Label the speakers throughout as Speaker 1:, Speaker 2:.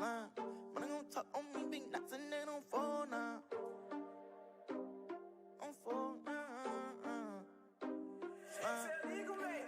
Speaker 1: slime. Money gon' talk on me, big nuts and they don't fall now. Don't fall now.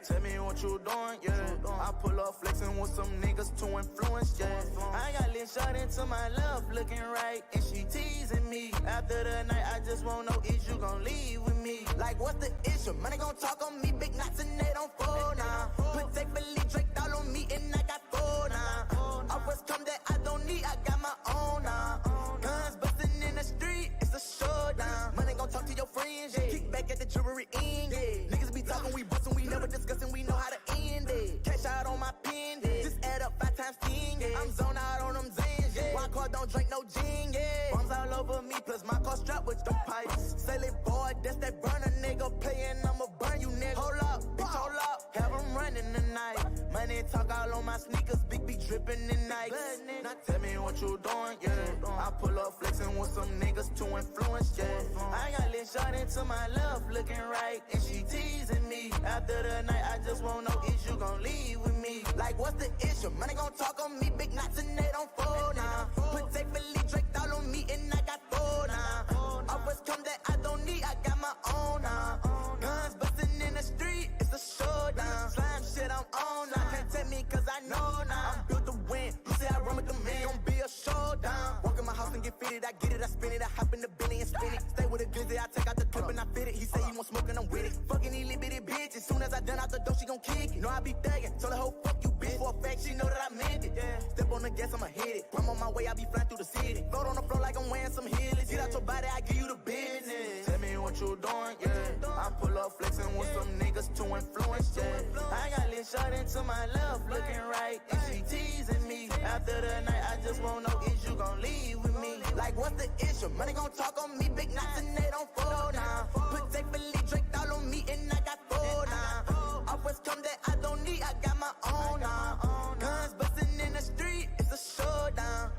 Speaker 1: Tell me what you doing, yeah. I pull up flexing with some niggas to influence, yeah. I got lit shot into my love, looking right, and she teasing me. After the night, I just won't know if you gon' leave with me. Like, what's the issue? Money gon' talk on me, big knots and they don't fall now. Put take Billy Drake all on me, and I got four now. Offers come that I don't need, I got my own now. Guns busting in the street, it's a showdown. Money gon' talk to your friends, yeah. Kick back at the jewelry end, yeah. Niggas be talking, we bustin', we never discussing, we know how to end it. Cash out on my pen, yeah. Just add up 5 times 10, yeah. I'm zoned out on them Zans, yeah. My car don't drink no gin, yeah. Bombs all over me, plus my car strapped with them pipes. Sell it, boy, that's that burner nigga playin', I'ma burn you, nigga. Hold up, bitch, hold up. Have them running tonight. Money talk all on my sneakers, big be drippin' in nights. Now tell me what you doing, yeah. I pull up flexing with some niggas to influence, yeah. I got lit shot into my love, looking right, and she teasing me. After the night, I just won't know if you gon' leave with me. Like, what's the issue? Money gon' talk on me, big knots and they don't fall now. Put take Billy Drake all on me, and I got four now. Offers come that I don't need, I got my own now. Guns bustin' in the street, it's a showdown. Slime shit, I'm on now. Can't tell me cause I know now. I'm built to win, you say I run with the man, gon' be a showdown. Walk in my house and get fitted, I get it, I spin it, I hop in the Bentley and spin it. Stay with a glizzy, I take out the clip and I fit it. He say he want smoke and I'm with it. Fucking these little bitty bitches, soon as I done out the door, she gon' kick it. Know I be thuggin', so the whole fuck you bitch. For a fact, she know that I meant it. Yeah. Step on the gas, I'ma hit it. I'm on my way, I be flying through the city. Float on the floor like I'm wearing some heelys. Get out your body, I give you the business. Tell me what you doing, yeah. I pull up flexing with some niggas to influence, yeah. I got lit shot into my love, looking right, and she teasing me. After the night, I just won't know if you gon' leave with me. Like, what's the issue? Money gon' talk on me, big knots and they don't fall now. Put take Billy Drake all on me, and I got four now. Offers come that I don't need, I got my own now. Guns bustin' in the street, it's a showdown.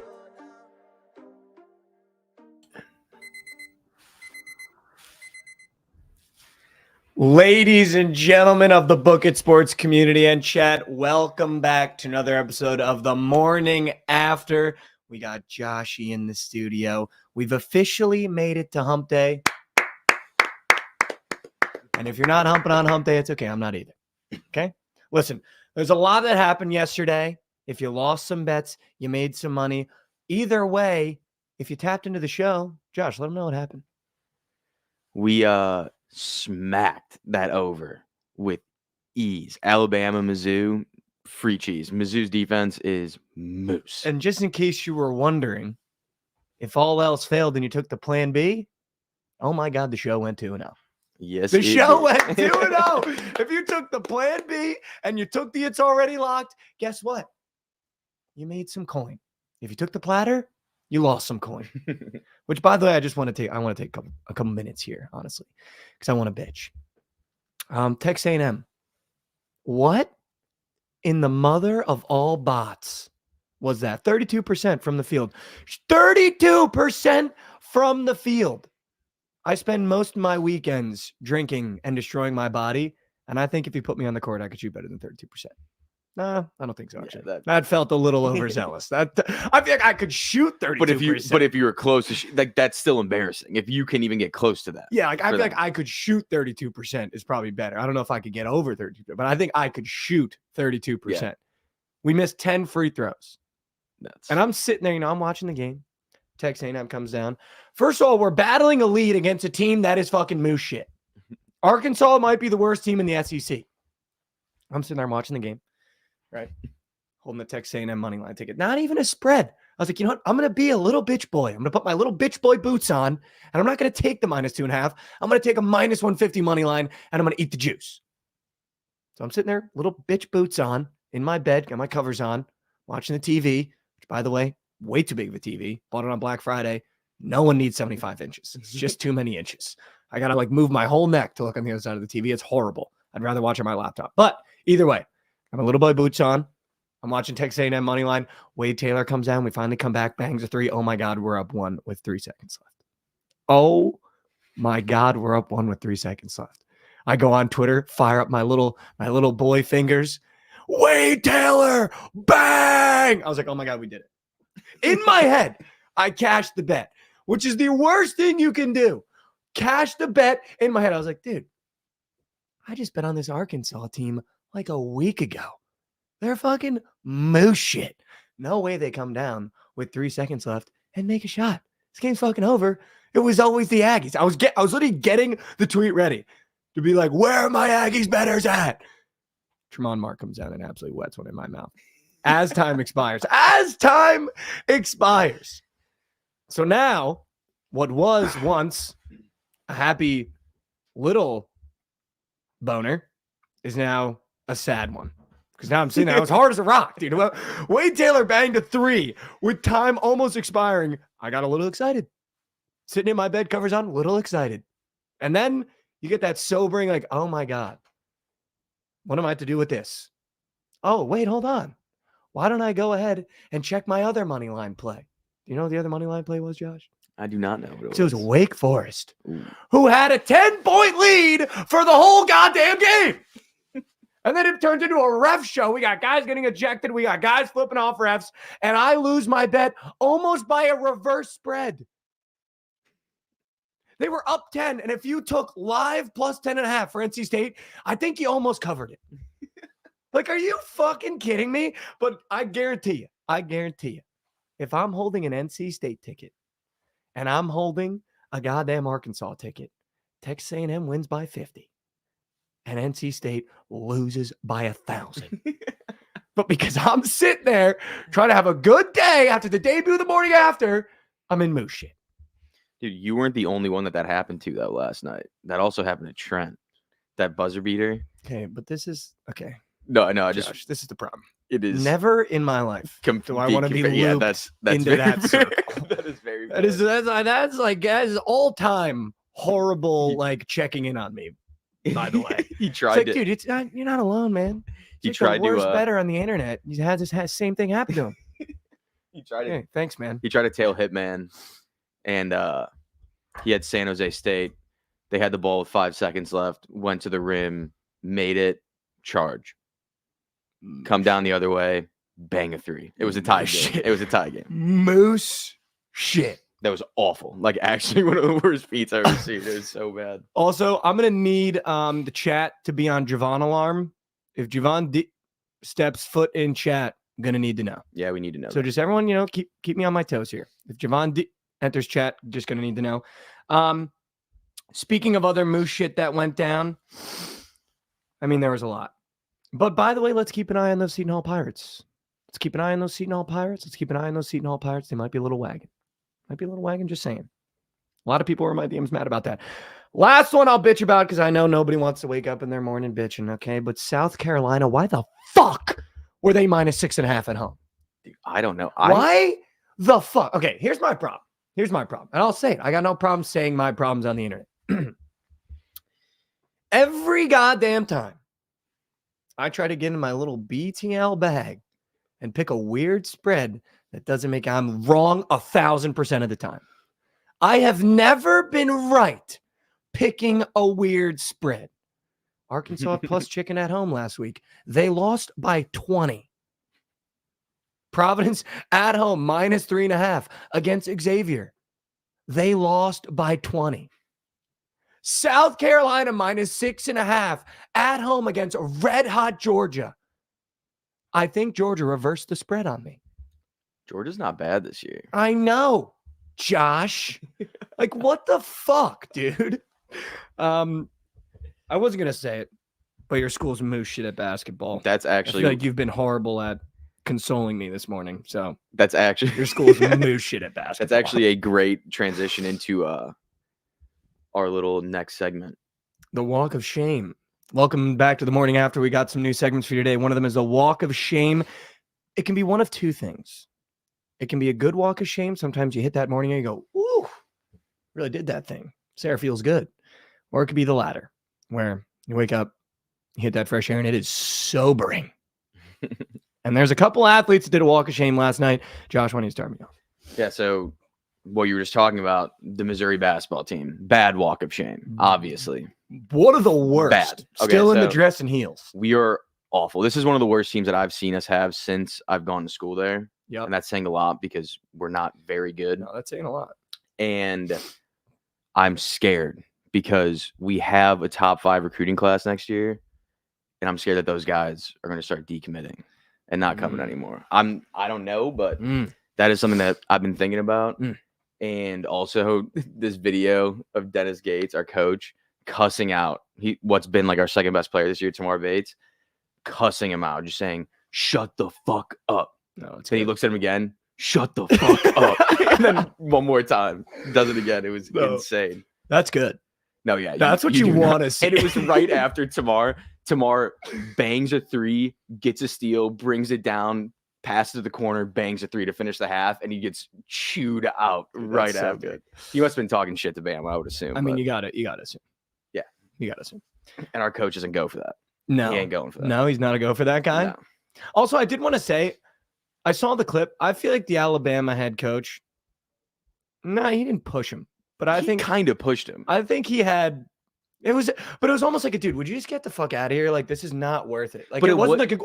Speaker 2: Ladies and gentlemen of the Book It Sports community and chat, welcome back to another episode of The Morning After. We got Joshy in the studio. We've officially made it to Hump Day. And if you're not humping on Hump Day, it's okay. I'm not either. Okay? Listen, there's a lot that happened yesterday. If you lost some bets, you made some money. Either way, if you tapped into the show, Josh, let them know what happened.
Speaker 3: We smacked that over with ease. Alabama, Mizzou, free cheese. Mizzou's defense is moose.
Speaker 2: And just in case you were wondering, if all else failed and you took the plan B, oh my God, the show went 2-0.
Speaker 3: Yes,
Speaker 2: the show went 2-0. If you took the plan B and you took the it's already locked, guess what? You made some coin. If you took the platter, you lost some coin. Which, by the way, I want to take a couple minutes here, honestly, because I want to bitch. Texas A&M. What in the mother of all bots was that? 32% from the field. 32% from the field. I spend most of my weekends drinking and destroying my body, and I think if you put me on the court, I could shoot better than 32%. Nah, I don't think so. Actually, that felt a little overzealous. I feel like I could shoot 32%.
Speaker 3: But if you were close to like that's still embarrassing. If you can even get close to that,
Speaker 2: yeah, like I feel like I could shoot 32% is probably better. I don't know if I could get over 32%, but I think I could shoot 32%. Yeah. We missed 10 free throws, and I'm sitting there. I'm watching the game. Texas A&M comes down. First of all, we're battling a lead against a team that is fucking moose shit. Arkansas might be the worst team in the SEC. I'm sitting there watching the game. Right. Holding the Texas A&M money line ticket. Not even a spread. I was like, you know what? I'm going to be a little bitch boy. I'm going to put my little bitch boy boots on, and I'm not going to take the -2.5. I'm going to take a -150 money line, and I'm going to eat the juice. So I'm sitting there, little bitch boots on, in my bed, got my covers on, watching the TV, which, by the way, way too big of a TV. Bought it on Black Friday. No one needs 75 inches. It's just too many inches. I got to move my whole neck to look on the other side of the TV. It's horrible. I'd rather watch on my laptop. But either way, I have a little boy boots on. I'm watching Texas A&M money line. Wade Taylor comes down. We finally come back, bangs a 3. Oh my God, we're up 1 with 3 seconds left. Oh my God, we're up 1 with 3 seconds left. I go on Twitter, fire up my little boy fingers. Wade Taylor, bang! I was like, oh my God, we did it. In my head, I cashed the bet, which is the worst thing you can do. Cash the bet in my head. I was like, dude, I just bet on this Arkansas team like a week ago. They're fucking moose shit. No way they come down with 3 seconds left and make a shot. This game's fucking over. It was always the Aggies. I was literally getting the tweet ready to be like, where are my Aggies bettors at? Tremont Mark comes down and absolutely wets one in my mouth. As time expires. So now, what was once a happy little boner is now a sad one. Because now I'm sitting there, I was hard as a rock, dude. Wade Taylor banged a 3 with time almost expiring. I got a little excited. Sitting in my bed, covers on, a little excited. And then you get that sobering, like, oh my God, what am I to do with this? Oh, wait, hold on. Why don't I go ahead and check my other money line play? Do you know what the other money line play was, Josh?
Speaker 3: I do not know what it was.
Speaker 2: So it was Wake Forest, who had a 10-point lead for the whole goddamn game. And then it turns into a ref show. We got guys getting ejected. We got guys flipping off refs. And I lose my bet almost by a reverse spread. They were up 10. And if you took live plus 10.5 for NC State, I think you almost covered it. Like, are you fucking kidding me? But I guarantee you, if I'm holding an NC State ticket and I'm holding a goddamn Arkansas ticket, Texas A&M wins by 50. And NC State loses by 1,000. But because I'm sitting there trying to have a good day after the debut the morning after, I'm in moose shit.
Speaker 3: Dude, you weren't the only one that happened to, though, last night. That also happened to Trent. That buzzer beater.
Speaker 2: Okay, but this is... Okay.
Speaker 3: No,
Speaker 2: Josh, this is the problem.
Speaker 3: It is.
Speaker 2: Never in my life do I want to be looped
Speaker 3: that's
Speaker 2: into that circle.
Speaker 3: That is very
Speaker 2: That is all-time horrible, like, checking in on me. By the way,
Speaker 3: he tried
Speaker 2: to. Dude, you're not alone, man.
Speaker 3: He
Speaker 2: like
Speaker 3: tried
Speaker 2: the worst
Speaker 3: to.
Speaker 2: Better on the internet. He had this same thing happen to him.
Speaker 3: He tried
Speaker 2: Hey, thanks, man.
Speaker 3: He tried to tail Hitman, and he had San Jose State. They had the ball with 5 seconds left. Went to the rim, made it, charge. Come down the other way, bang a 3. It was a tie game. It was a tie game.
Speaker 2: Moose shit.
Speaker 3: That was awful. Like, actually one of the worst beats I've ever seen. It was so bad.
Speaker 2: Also, I'm going to need the chat to be on Javon alarm. If Javon steps foot in chat, I'm going to need to know.
Speaker 3: Yeah, we need to know.
Speaker 2: So just everyone, keep me on my toes here. If Javon enters chat, just going to need to know. Speaking of other moose shit that went down, I mean, there was a lot. But by the way, let's keep an eye on those Seton Hall Pirates. Let's keep an eye on those Seton Hall Pirates. They might be a little wagon. Just saying. A lot of people were in my DMs mad about that. Last one I'll bitch about because I know nobody wants to wake up in their morning bitching, okay? But South Carolina, why the fuck were they minus 6.5 at home?
Speaker 3: Dude, I don't know.
Speaker 2: Why the fuck? Okay, here's my problem. And I'll say it. I got no problem saying my problems on the internet. Every goddamn time I try to get in my little BTL bag and pick a weird spread that doesn't make, I'm wrong 1,000% of the time. I have never been right picking a weird spread. Arkansas plus chicken at home last week. They lost by 20. Providence at home minus 3.5 against Xavier. They lost by 20. South Carolina minus 6.5 at home against red hot Georgia. I think Georgia reversed the spread on me.
Speaker 3: Georgia's not bad this year.
Speaker 2: I know, Josh. Like, what the fuck, dude? I wasn't going to say it, but your school's moose shit at basketball.
Speaker 3: That's actually...
Speaker 2: I feel like you've been horrible at consoling me this morning, so...
Speaker 3: That's actually...
Speaker 2: Your school's moose shit at basketball.
Speaker 3: That's actually a great transition into our little next segment.
Speaker 2: The Walk of Shame. Welcome back to the morning after. We got some new segments for you today. One of them is the Walk of Shame. It can be one of two things. It can be a good walk of shame. Sometimes you hit that morning and you go, ooh, really did that thing. Sarah feels good. Or it could be the latter, where you wake up, you hit that fresh air, and it is sobering. And there's a couple athletes that did a walk of shame last night. Josh, why don't you start me off?
Speaker 3: Yeah, so what you were just talking about, the Missouri basketball team. Bad walk of shame, obviously.
Speaker 2: One of the worst.
Speaker 3: Bad. Okay,
Speaker 2: Still in the dress and heels.
Speaker 3: We are awful. This is one of the worst teams that I've seen us have since I've gone to school there.
Speaker 2: Yep.
Speaker 3: And that's saying a lot because we're not very good.
Speaker 2: No, that's saying a lot.
Speaker 3: And I'm scared because we have a top 5 recruiting class next year. And I'm scared that those guys are going to start decommitting and not coming anymore. I don't know, but that is something that I've been thinking about. And also this video of Dennis Gates, our coach, cussing out what's been like our second best player this year, Tamar Bates, cussing him out, just saying, "Shut the fuck up."
Speaker 2: No, it's
Speaker 3: then he looks at him again, "Shut the fuck up." And then one more time, does it again. It was insane.
Speaker 2: That's good.
Speaker 3: No, yeah.
Speaker 2: That's what you want to see.
Speaker 3: And it was right after Tamar. Tamar bangs a 3, gets a steal, brings it down, passes to the corner, bangs a 3 to finish the half, and he gets chewed out right after. Good. He must have been talking shit to Bam, I would assume.
Speaker 2: I mean, you gotta assume.
Speaker 3: Yeah.
Speaker 2: You gotta assume.
Speaker 3: And our coach doesn't go for that.
Speaker 2: No.
Speaker 3: He ain't going for that.
Speaker 2: No, he's not a go for that guy.
Speaker 3: No.
Speaker 2: Also, I did want to say, I saw the clip. I feel like the Alabama head coach, he didn't push him. But I think
Speaker 3: kind of pushed him.
Speaker 2: I think he had it was almost like a dude, would you just get the fuck out of here? Like, this is not worth it. Like, but it wasn't like
Speaker 3: it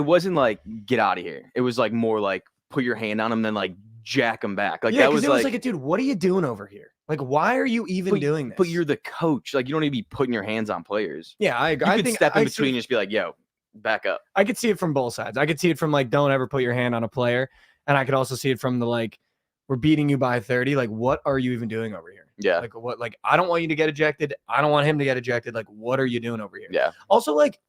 Speaker 3: wasn't like get out of here. It was like more like put your hand on him, then like jack him back. Like that was like,
Speaker 2: dude, what are you doing over here? Like, why are you even doing this?
Speaker 3: But you're the coach. Like, you don't need to be putting your hands on players.
Speaker 2: Yeah, I agree.
Speaker 3: You could step in between and just be like, yo, back up.
Speaker 2: I could see it from both sides. I could see it from like, don't ever put your hand on a player. And I could also see it from the like, we're beating you by 30. Like, what are you even doing over here?
Speaker 3: Yeah.
Speaker 2: Like, what? Like, I don't want you to get ejected. I don't want him to get ejected. Like, what are you doing over here?
Speaker 3: Yeah.
Speaker 2: Also, like,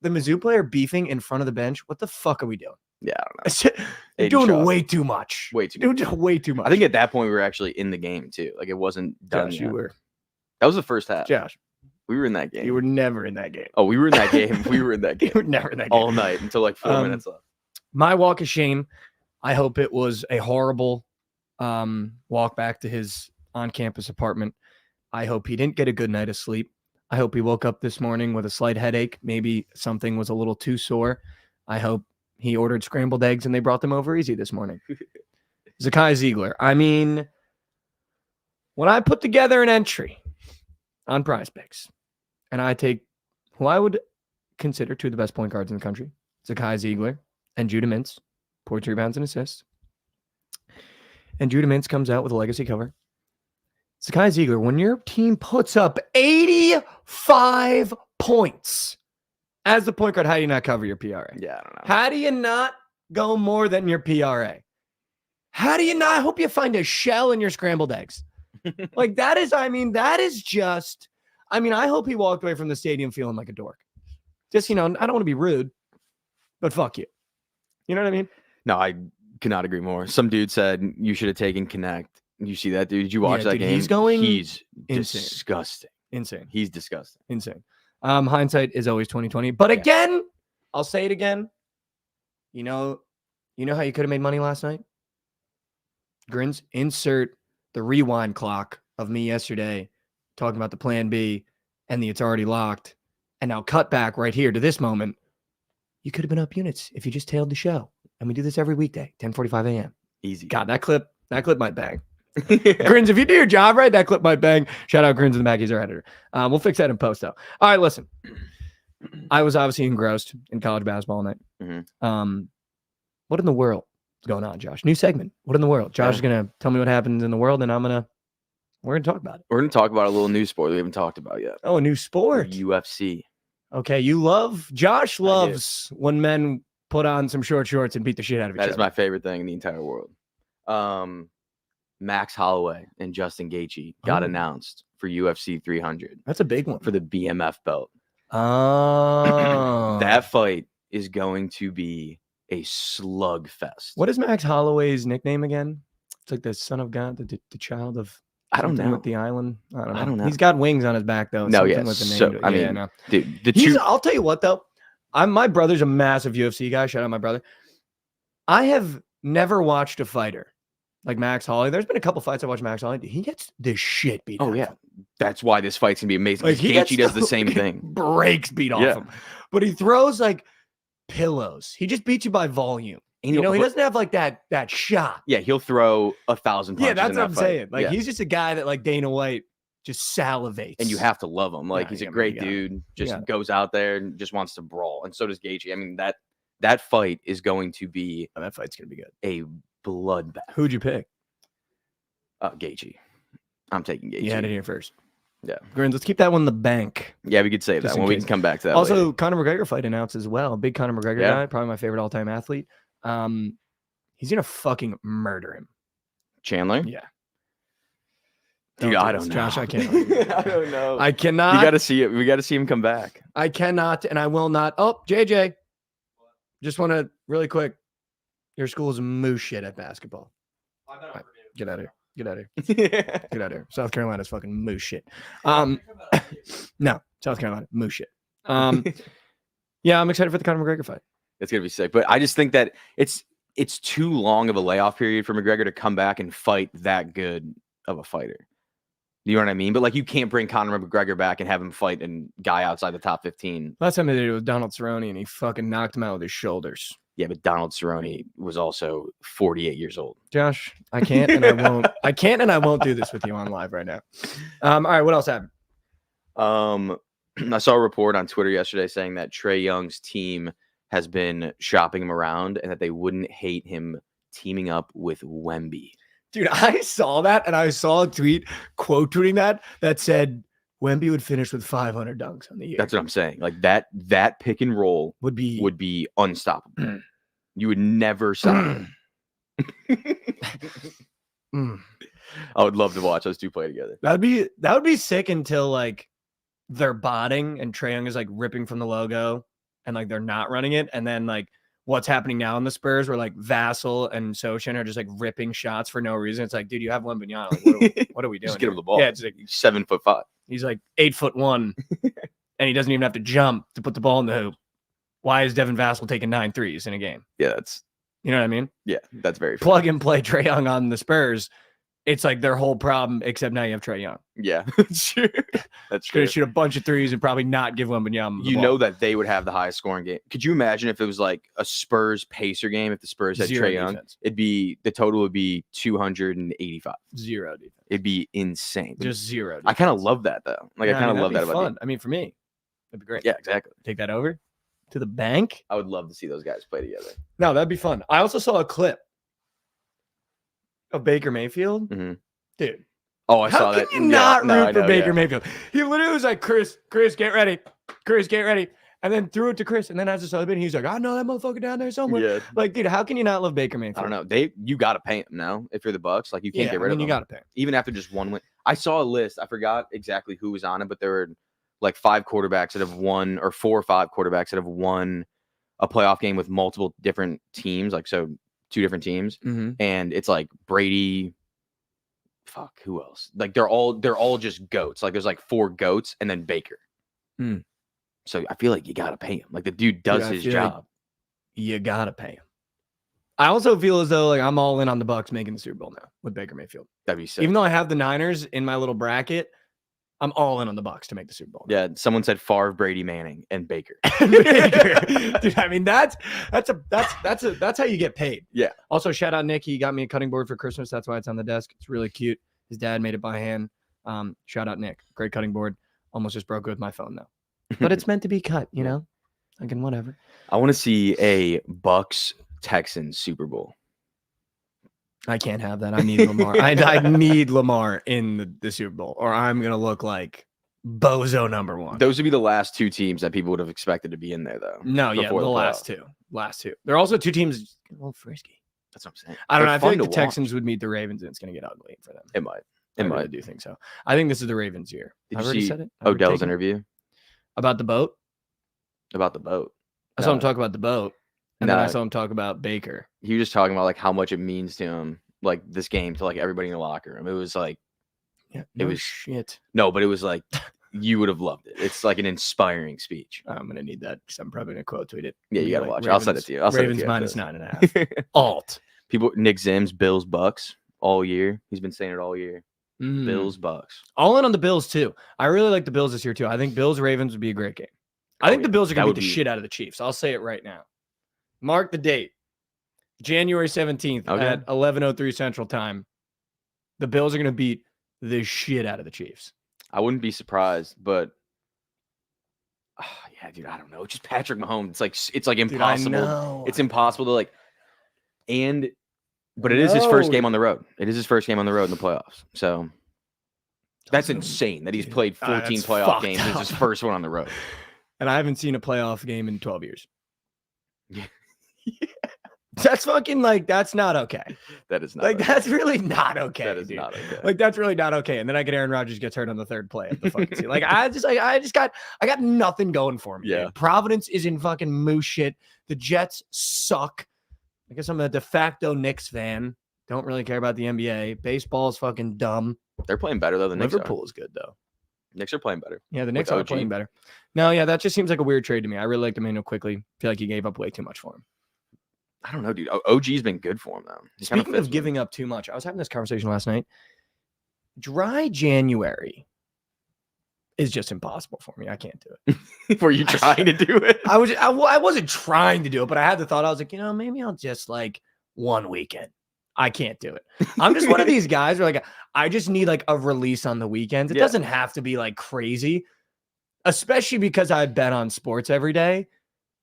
Speaker 2: the Mizzou player beefing in front of the bench. What the fuck are we doing?
Speaker 3: Yeah, I don't know.
Speaker 2: You're doing way too much.
Speaker 3: Way too much.
Speaker 2: Way too much.
Speaker 3: I think at that point we were actually in the game too. Like, it wasn't done
Speaker 2: Josh,
Speaker 3: yet.
Speaker 2: you were.
Speaker 3: That was the first half.
Speaker 2: Josh,
Speaker 3: we were in that game.
Speaker 2: you were never in that game.
Speaker 3: Oh, we were in that game. We were in that game.
Speaker 2: You were never in that game
Speaker 3: all night until like 4 minutes left.
Speaker 2: My walk of shame. I hope it was a horrible walk back to his on-campus apartment. I hope he didn't get a good night of sleep. I hope he woke up this morning with a slight headache. Maybe something was a little too sore. I hope he ordered scrambled eggs and they brought them over easy this morning. Zakai Ziegler. I mean, when I put together an entry on Prize Picks and I take who I would consider 2 of the best point guards in the country, Zakai Ziegler and Judah Mintz, points, rebounds, and assists. And Judah Mintz comes out with a legacy cover. Zakai Ziegler, when your team puts up 85 points as the point guard, how do you not cover your PRA?
Speaker 3: Yeah, I don't know.
Speaker 2: How do you not go more than your PRA? How do you not? I hope you find a shell in your scrambled eggs. Like, that is just, I hope he walked away from the stadium feeling like a dork. Just, I don't want to be rude, but fuck you. You know what I mean?
Speaker 3: No, I cannot agree more. Some dude said you should have taken Connect. You see that, dude? Did you watch that game? He's
Speaker 2: insane.
Speaker 3: Disgusting.
Speaker 2: Insane.
Speaker 3: He's disgusting.
Speaker 2: Insane. Hindsight is always 20/20. But again, I'll say it again. You know how you could have made money last night? Grins, insert the rewind clock of me yesterday talking about the plan B and the it's already locked. And now cut back right here to this moment. You could have been up units if you just tailed the show. And we do this every weekday, 10:45 a.m.
Speaker 3: Easy.
Speaker 2: God, that clip might bang. Grins, if you do your job right, that clip might bang. Shout out Grins in the back. He's our editor. We'll fix that in post, though. All right, listen. I was obviously engrossed in college basketball all night.
Speaker 3: Mm-hmm.
Speaker 2: What in the world is going on, Josh? New segment. What in the world? Josh is going to tell me what happens in the world, and we're going to talk about it.
Speaker 3: We're going to talk about a little news sport we haven't talked about yet.
Speaker 2: Oh, a new sport.
Speaker 3: UFC.
Speaker 2: Okay, Josh loves when men put on some short shorts and beat the shit out of each other.
Speaker 3: That is my favorite thing in the entire world. Max Holloway and Justin Gaethje got announced for UFC 300.
Speaker 2: That's a big one.
Speaker 3: For the BMF belt.
Speaker 2: Oh.
Speaker 3: That fight is going to be a slugfest.
Speaker 2: What is Max Holloway's nickname again? It's like the son of God, the child of
Speaker 3: I don't know.
Speaker 2: With the island. I don't know.
Speaker 3: know.
Speaker 2: He's got wings on his back, though.
Speaker 3: No, yes.
Speaker 2: With the name.
Speaker 3: So, I mean,
Speaker 2: no.
Speaker 3: Dude,
Speaker 2: I'll tell you what, though. My brother's a massive UFC guy. Shout out my brother. I have never watched a fighter like Max Holloway. There's been a couple fights I watched Max Holloway. He gets the shit beat.
Speaker 3: Oh, yeah. That's why this fight's going to be amazing.
Speaker 2: Like,
Speaker 3: Gaethje does the same thing.
Speaker 2: Breaks beat off him. But he throws like pillows. He just beats you by volume. And, he doesn't have like that shot.
Speaker 3: Yeah, he'll throw 1,000 punches.
Speaker 2: Yeah, that's what I'm
Speaker 3: fight.
Speaker 2: saying. Like, he's just a guy that like Dana White just salivates.
Speaker 3: And you have to love him. Like, he's a great dude. Just goes out there and just wants to brawl. And so does Gaethje. I mean, That fight is going to be
Speaker 2: that fight's gonna be good.
Speaker 3: a bloodbath.
Speaker 2: Who'd you pick?
Speaker 3: Gaethje. I'm taking Gaethje.
Speaker 2: You had it here first.
Speaker 3: Yeah.
Speaker 2: Grins, let's keep that one in the bank.
Speaker 3: Yeah, we could save
Speaker 2: Just
Speaker 3: that
Speaker 2: in
Speaker 3: one. We
Speaker 2: case.
Speaker 3: can come back to that
Speaker 2: Also,
Speaker 3: later.
Speaker 2: Conor McGregor fight announced as well. Big Conor McGregor guy, probably my favorite all-time athlete. He's gonna fucking murder him.
Speaker 3: Chandler?
Speaker 2: Yeah.
Speaker 3: Dude, I don't know.
Speaker 2: Josh, I can't.
Speaker 3: I don't know.
Speaker 2: I cannot.
Speaker 3: You got to see it. We got to see him come back.
Speaker 2: I cannot, and I will not. Oh, JJ. Just want to really quick. Your school's moose shit at basketball. Right, get out of here. Get out of here. Get out of here. South Carolina's fucking moose shit. No, South Carolina moose shit. Yeah, I'm excited for the Conor McGregor fight.
Speaker 3: It's gonna be sick. But I just think that it's too long of a layoff period for McGregor to come back and fight that good of a fighter. You know what I mean? But like, you can't bring Conor McGregor back and have him fight a guy outside the top 15.
Speaker 2: Last time they did it with Donald Cerrone, and he fucking knocked him out with his shoulders.
Speaker 3: Yeah, but Donald Cerrone was also 48 years old.
Speaker 2: Josh, I can't and I won't. I can't and I won't do this with you on live right now. All right, what else happened?
Speaker 3: I saw a report on Twitter yesterday saying that Trae Young's team has been shopping him around and that they wouldn't hate him teaming up with Wemby.
Speaker 2: Dude, I saw that and I saw a tweet quote tweeting that said Wemby would finish with 500 dunks on the year.
Speaker 3: That's what I'm saying. Like that pick and roll would be unstoppable. You would never stop him. I would love to watch those two play together.
Speaker 2: That would be sick until like they're botting and Trae Young is like ripping from the logo and like they're not running it, and then like what's happening now in the Spurs where like Vassell and Sochan are just like ripping shots for no reason. It's like, dude, you have Wembanyama. Like, what are we doing?
Speaker 3: Just get him the ball.
Speaker 2: Yeah, it's like
Speaker 3: 7'5".
Speaker 2: He's like 8'1", and he doesn't even have to jump to put the ball in the hoop. Why is Devin Vassell taking 9 threes in a game?
Speaker 3: Yeah,
Speaker 2: you know what I mean?
Speaker 3: Yeah, that's very
Speaker 2: funny. Plug and play Trae Young on the Spurs. It's like their whole problem, except now you have Trae Young.
Speaker 3: Yeah, that's true. That's true.
Speaker 2: Gonna shoot a bunch of threes and probably not give Wembanyama the ball.
Speaker 3: Know that they would have the highest scoring game. Could you imagine if it was like a Spurs Pacer game? If the Spurs had Trae Young, the total would be 285.
Speaker 2: Zero defense.
Speaker 3: It'd be insane.
Speaker 2: Just zero defense.
Speaker 3: I kind of love that though. Like I kind of love that about
Speaker 2: fun. I mean, for me, that'd be great.
Speaker 3: Yeah, exactly.
Speaker 2: Take that over to the bank.
Speaker 3: I would love to see those guys play together.
Speaker 2: No, that'd be fun. I also saw a clip of Baker Mayfield.
Speaker 3: Mm-hmm.
Speaker 2: Dude.
Speaker 3: Oh, I saw that.
Speaker 2: How can you not root for Baker Mayfield? He literally was like, Chris, get ready. Chris, get ready. And then threw it to Chris. And then as a celebration, he's like, I know that motherfucker down there somewhere. Yeah. Like, dude, how can you not love Baker Mayfield?
Speaker 3: I don't know. You got to pay him now if you're the Bucks. Like, you can't get rid of him.
Speaker 2: You got to pay him.
Speaker 3: Even after just one win. I saw a list. I forgot exactly who was on it, but there were like 5 quarterbacks that have won, or 4 or 5 quarterbacks that have won a playoff game with multiple different teams. Like, so 2 different teams.
Speaker 2: Mm-hmm.
Speaker 3: And it's like Brady. Fuck, who else? Like they're all just goats. Like there's like 4 goats and then Baker. So I feel like you gotta pay him. Like the dude does his job.
Speaker 2: Like you gotta pay him. I also feel as though like I'm all in on the Bucks making the Super Bowl now with Baker Mayfield.
Speaker 3: That'd be sick.
Speaker 2: Even though I have the Niners in my little bracket, I'm all in on the Bucks to make the Super Bowl.
Speaker 3: Yeah, someone said Favre, Brady, Manning, and Baker.
Speaker 2: Dude, I mean that's how you get paid.
Speaker 3: Yeah.
Speaker 2: Also, shout out Nick. He got me a cutting board for Christmas. That's why it's on the desk. It's really cute. His dad made it by hand. Shout out Nick. Great cutting board. Almost just broke it with my phone though. But it's meant to be cut, you know? Again, whatever.
Speaker 3: I want to see a Bucks Texans Super Bowl.
Speaker 2: I can't have that. I need Lamar. I need Lamar in the Super Bowl, or I'm gonna look like bozo number 1.
Speaker 3: Those would be the last 2 teams that people would have expected to be in there, though.
Speaker 2: No, yeah, the last 2. Last 2. There are also 2 teams a little frisky.
Speaker 3: That's what I'm saying.
Speaker 2: I don't know. I think the Texans would meet the Ravens, and it's gonna get ugly for them.
Speaker 3: It might.
Speaker 2: I do think so. I think this is the Ravens' year.
Speaker 3: Did you see Odell's interview
Speaker 2: about the boat?
Speaker 3: About the boat.
Speaker 2: I saw him talk about the boat, and then I saw him talk about Baker.
Speaker 3: He was just talking about like how much it means to him, like this game, to like everybody in the locker room. It was like,
Speaker 2: it was shit.
Speaker 3: No, but it was like you would have loved it. It's like an inspiring speech.
Speaker 2: I'm gonna need that because I'm probably gonna quote tweet it.
Speaker 3: Yeah, you gotta watch. Ravens, I'll send it to you.
Speaker 2: Ravens minus 9.5. Alt.
Speaker 3: People. Nick Zims, Bills, Bucks all year. He's been saying it all year. Bills, Bucks.
Speaker 2: All in on the Bills too. I really like the Bills this year too. I think Bills Ravens would be a great game. I think the Bills are going to beat the shit out of the Chiefs. I'll say it right now. Mark the date. January 17th at 11:03 Central Time. The Bills are going to beat the shit out of the Chiefs.
Speaker 3: I wouldn't be surprised, but Yeah, dude, I don't know. Just Patrick Mahomes. It's like
Speaker 2: Dude,
Speaker 3: impossible.
Speaker 2: I know.
Speaker 3: It's impossible to like. But it is his first game
Speaker 2: No.
Speaker 3: on the road. It is his first game on the road in the playoffs. So that's insane that he's
Speaker 2: Dude,
Speaker 3: played 14
Speaker 2: that's
Speaker 3: playoff
Speaker 2: fucked
Speaker 3: games. It's his
Speaker 2: up.
Speaker 3: first one on the road.
Speaker 2: And I haven't seen a playoff game in 12 years.
Speaker 3: Yeah.
Speaker 2: That's fucking like, that's not okay.
Speaker 3: That is not
Speaker 2: Like,
Speaker 3: okay.
Speaker 2: that's really not okay.
Speaker 3: That is
Speaker 2: dude.
Speaker 3: not okay.
Speaker 2: Like, that's really not okay. And then I get Aaron Rodgers gets hurt on the third play of the fucking season. Like, I got nothing going for me.
Speaker 3: Yeah.
Speaker 2: Dude. Providence is in fucking moose shit. The Jets suck. I guess I'm a de facto Knicks fan. Don't really care about the NBA. Baseball is fucking dumb.
Speaker 3: They're playing better though than
Speaker 2: Liverpool is good though.
Speaker 3: Knicks are playing better.
Speaker 2: Yeah, the Knicks
Speaker 3: With
Speaker 2: are
Speaker 3: OG.
Speaker 2: playing better. No, yeah, that just seems like a weird trade to me. I really like Emmanuel quickly. Feel like he gave up way too much for him.
Speaker 3: I don't know, dude. OG's been good for him though. He's kinda
Speaker 2: Speaking of
Speaker 3: fits
Speaker 2: giving up too much, I was having this conversation last night. Dry January is just impossible for me. I can't do it.
Speaker 3: with him. Were you trying to do it?
Speaker 2: I wasn't trying to do it, but I had the thought. I was like, maybe I'll just like one weekend. I can't do it. I'm just one of these guys where like I just need like a release on the weekends. It
Speaker 3: Yeah.
Speaker 2: doesn't have to be like crazy, especially because I bet on sports every day.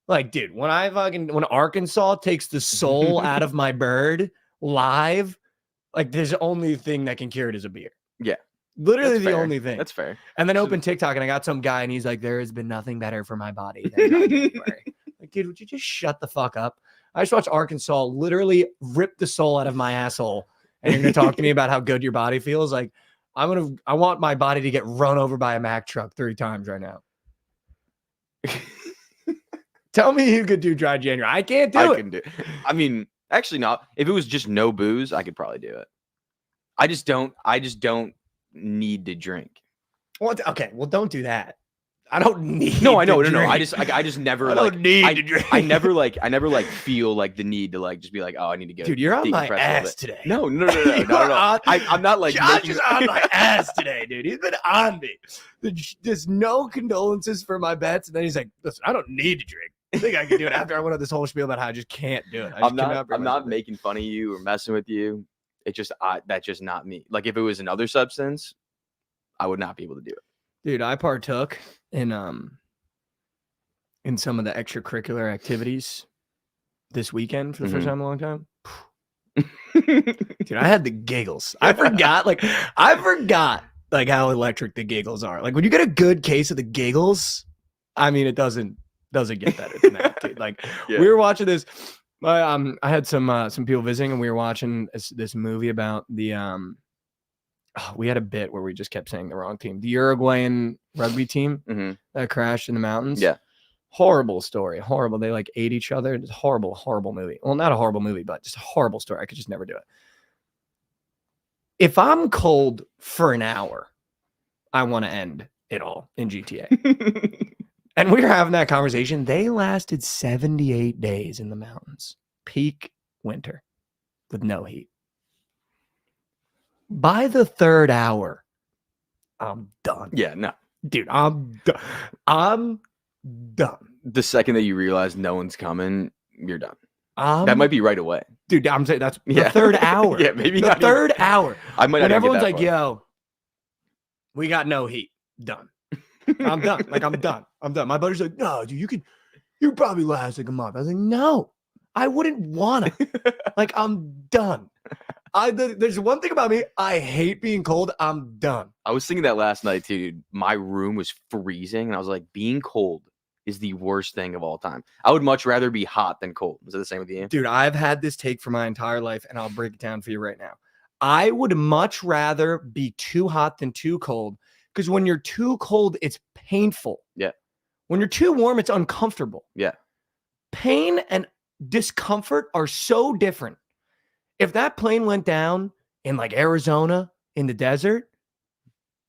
Speaker 2: Like, dude, when Arkansas takes the soul out of my bird live, like there's the only thing that can cure it is a beer.
Speaker 3: Yeah.
Speaker 2: Literally
Speaker 3: That's
Speaker 2: the
Speaker 3: fair.
Speaker 2: only thing.
Speaker 3: That's fair.
Speaker 2: And then
Speaker 3: So-
Speaker 2: open TikTok and I got some guy and he's like, there has been nothing better for my body than dry January. Like, dude, would you just shut the fuck up? I just watched Arkansas literally rip the soul out of my asshole. And you're gonna talk to me about how good your body feels. Like, I want my body to get run over by a Mack truck 3 times right now. Tell me you could do dry January. I can't do
Speaker 3: I
Speaker 2: it.
Speaker 3: can do. I mean, actually, not. If it was just no booze, I could probably do it. I just don't need to drink.
Speaker 2: Well, okay, well, don't do that. I don't need.
Speaker 3: No, I know.
Speaker 2: to
Speaker 3: No. I
Speaker 2: drink.
Speaker 3: just never
Speaker 2: I
Speaker 3: like.
Speaker 2: don't need to drink.
Speaker 3: I never like feel like the need to like just be like, oh, I need to get.
Speaker 2: Dude, you're on my
Speaker 3: decompress a little
Speaker 2: ass
Speaker 3: bit.
Speaker 2: today.
Speaker 3: No, not
Speaker 2: You
Speaker 3: at all.
Speaker 2: are
Speaker 3: I'm not like.
Speaker 2: Josh
Speaker 3: making-
Speaker 2: is on my ass today, dude. He's been on me. There's no condolences for my bets, and then he's like, "Listen, I don't need to drink. I think I can do it." After I went on this whole spiel about how I just can't do it.
Speaker 3: I'm not making fun of you or messing with you. It just that's just not me. Like if it was another substance, I would not be able to do it.
Speaker 2: Dude, I partook in some of the extracurricular activities this weekend for the first
Speaker 3: Mhm.
Speaker 2: time in a long time. Dude, I had the giggles. I forgot like how electric the giggles are. Like when you get a good case of the giggles, I mean, it doesn't get better than that, dude. Like
Speaker 3: Yeah.
Speaker 2: we were watching this. I had some people visiting, and we were watching this movie about the we had a bit where we just kept saying the wrong team, the Uruguayan rugby team
Speaker 3: Mhm.
Speaker 2: that crashed in the mountains.
Speaker 3: Yeah.
Speaker 2: Horrible story. Horrible. They like ate each other. It's a horrible, horrible movie. Well, not a horrible movie, but just a horrible story. I could just never do it. If I'm cold for an hour, I want to end it all in GTA. And we were having that conversation. They lasted 78 days in the mountains, peak winter, with no heat. By the 3rd hour, I'm done.
Speaker 3: Yeah, no.
Speaker 2: Dude, I'm done. I'm done.
Speaker 3: The second that you realize no one's coming, you're done.
Speaker 2: That
Speaker 3: That might be right away.
Speaker 2: dude. I'm saying that's the
Speaker 3: Yeah.
Speaker 2: 3rd hour.
Speaker 3: Yeah, maybe
Speaker 2: the
Speaker 3: not even-
Speaker 2: 3rd hour.
Speaker 3: I might not
Speaker 2: When
Speaker 3: even
Speaker 2: everyone's
Speaker 3: get
Speaker 2: like,
Speaker 3: that far.
Speaker 2: "Yo, we got no heat." Done. I'm done. Like I'm done. I'm done. My buddy's like, "No, dude, you probably last like a month." I was like, "No, I wouldn't wanna." Like I'm done. There's one thing about me. I hate being cold. I'm done.
Speaker 3: I was thinking that last night too. Dude. My room was freezing, and I was like, being cold is the worst thing of all time. I would much rather be hot than cold. Is it the same with you?
Speaker 2: Dude, I've had this take for my entire life, and I'll break it down for you right now. I would much rather be too hot than too cold, because when you're too cold, it's painful.
Speaker 3: Yeah.
Speaker 2: When you're too warm, it's uncomfortable.
Speaker 3: Yeah.
Speaker 2: Pain and discomfort are so different. If that plane went down in like Arizona in the desert,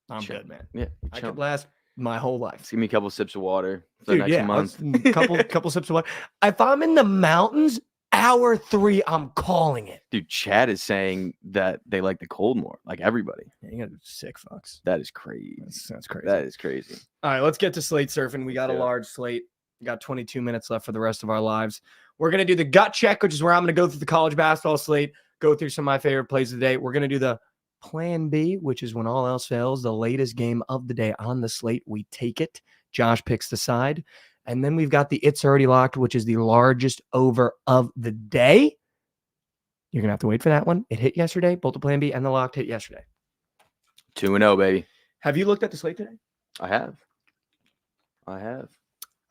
Speaker 2: I'm
Speaker 3: Chill.
Speaker 2: good, man.
Speaker 3: Yeah.
Speaker 2: I
Speaker 3: chill.
Speaker 2: could last my whole life.
Speaker 3: Just give me a couple sips of water for the
Speaker 2: Dude,
Speaker 3: next
Speaker 2: yeah,
Speaker 3: month.
Speaker 2: couple sips of water. If I'm in the mountains, hour 3, I'm calling it.
Speaker 3: Dude, Chad is saying that they like the cold more. Like everybody.
Speaker 2: Yeah, you got sick fucks.
Speaker 3: That is crazy.
Speaker 2: That's crazy.
Speaker 3: That is crazy.
Speaker 2: All right, let's get to slate surfing. We got a
Speaker 3: Yeah.
Speaker 2: large slate. We got 22 minutes left for the rest of our lives. We're going to do the gut check, which is where I'm going to go through the college basketball slate, go through some of my favorite plays of the day. We're going to do the plan B, which is when all else fails, the latest game of the day on the slate. We take it Josh picks the side. And then we've got the It's Already Locked, which is the largest over of the day. You're going to have to wait for that one. It hit yesterday. Both the Plan B and the Locked hit yesterday.
Speaker 3: 2-0, baby.
Speaker 2: Have you looked at the slate today?
Speaker 3: I have.